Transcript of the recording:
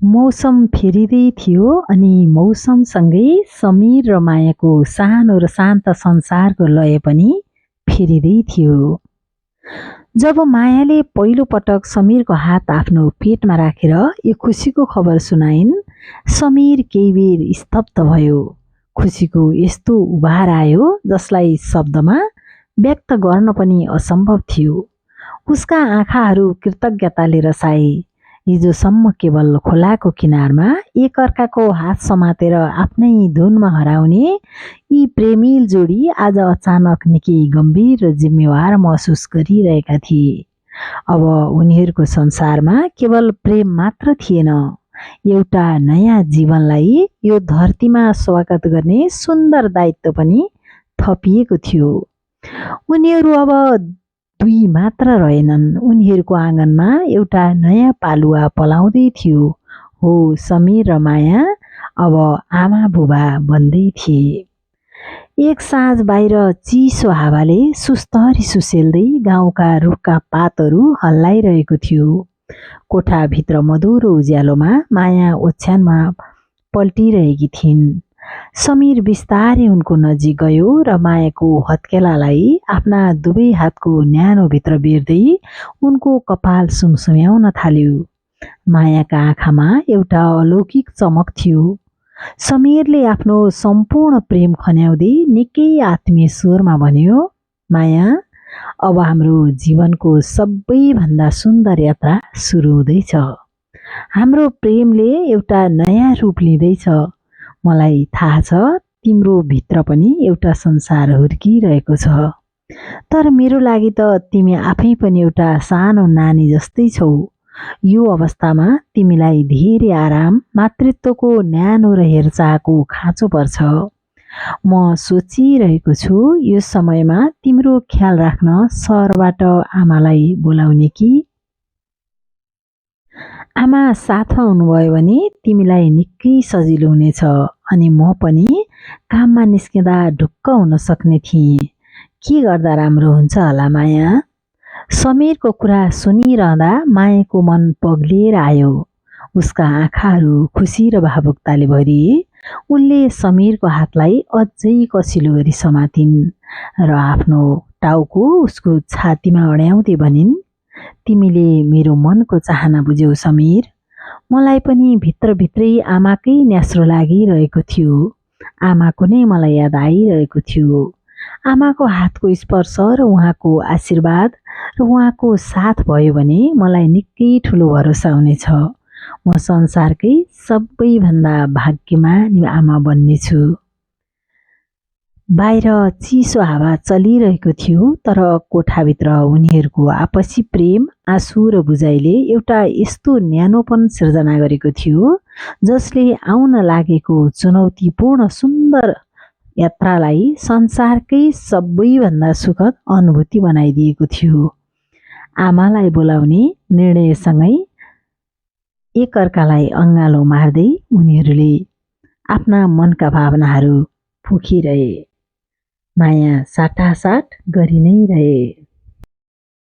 मौसम फेरिँदै थियो अनि मौसमसँगै समीर र मायाको सानो र शान्त संसारको लय पनि फेरिँदै थियो। जब मायाले पहिलो पटक समीरको हात आफ्नो पेटमा राखेर यो खुसीको खबर सुनाइन्, समीर केही बेर स्तब्ध भयो। खुसीको यस्तो उभार आयो जसलाई शब्दमा व्यक्त गर्न पनि असम्भव थियो। उसका आँखाहरू कृतज्ञताले रसाए। हिजोसम्म केवल खोलाको किनारमा एकअर्काको हात समातेर आफ्नै धुनमा हराउने यी प्रेमिल जोडी आज अचानक निकै गम्भीर र जिम्मेवार महसुस गरिरहेका थिए। अब उनीहरूको संसारमा केवल प्रेम मात्र थिएन, एउटा नयाँ जीवनलाई यो धरतीमा स्वागत गर्ने सुन्दर दायित्व पनि थपिएको थियो। उनीहरू अब दुई मात्र रहेनन्, उनीहरूको आँगनमा एउटा नयाँ पालुवा पलाउँदै थियो। हो, समीर र माया अब आमा बुबा बन्दै थिए। एक साँझ बाहिर चिसो हावाले सुस्तरी सुसेल्दै गाउँका रुखका पातहरू हल्लाइरहेको थियो। कोठाभित्र मधुरो उज्यालोमा माया ओछ्यानमा पल्टिरहेकी थिइन्। समीर बिस्तारै उनको नजिक गयो र मायाको हत्केलालाई आफ्ना दुवै हातको न्यानोभित्र बेर्दै उनको कपाल सुमसुम्याउन थाल्यो। मायाका आँखामा एउटा अलौकिक चमक थियो। समीरले आफ्नो सम्पूर्ण प्रेम खन्याउँदै निकै आत्मीय स्वरमा भन्यो, माया, अब हाम्रो जीवनको सबैभन्दा सुन्दर यात्रा सुरु हुँदैछ। हाम्रो प्रेमले एउटा नयाँ रूप लिँदैछ। मलाई थाहा छ तिम्रो भित्र पनि एउटा संसार हुर्किरहेको छ। तर मेरो लागि त तिमी आफै पनि एउटा सानो नानी जस्तै छौ। यो अवस्थामा तिमीलाई धेरै आराम, मातृत्वको न्यानो र हेरचाहको खाँचो पर्छ। म सोचिरहेको छु यो समयमा तिम्रो ख्याल राख्न सहरबाट आमालाई बोलाउने कि। आमा साथमा हुनुभयो भने तिमीलाई निकै सजिलो हुनेछ अनि म पनि काममा निस्किँदा ढुक्क हुन सक्ने थिएँ। के गर्दा राम्रो हुन्छ होला माया? समीरको कुरा सुनिरहँदा मायाको मन पग्लिएर आयो। उसका आँखाहरू खुसी र भावुकताले भरिए। उनले समीरको हातलाई अझै कसिलो गरी समातिन् र आफ्नो टाउको उसको छातीमा अड्याउँदै भनिन्, तिमीले मेरो मनको चाहना बुझ्यौ समीर। मलाई पनि भित्रभित्रै आमाकै न्यास्रो लागिरहेको थियो। आमाको नै मलाई याद आइरहेको थियो। आमाको हातको स्पर्श र उहाँको आशीर्वाद र उहाँको साथ भयो भने मलाई निकै ठुलो भरोसा हुनेछ। म संसारकै सबैभन्दा भाग्यमानी आमा बन्नेछु। बाहिर चिसो हावा चलिरहेको थियो, तर कोठाभित्र उनीहरूको आपसी प्रेम, आँसु र बुझाइले एउटा यस्तो न्यानोपन सिर्जना गरेको थियो जसले आउन लागेको चुनौतीपूर्ण सुन्दर यात्रालाई संसारकै सबैभन्दा सुखद अनुभूति बनाइदिएको थियो। आमालाई बोलाउने निर्णयसँगै एकअर्कालाई अँगालो मार्दै उनीहरूले आफ्ना मनका भावनाहरू पोखिरहे। माया साटासाट गरि नै रहे।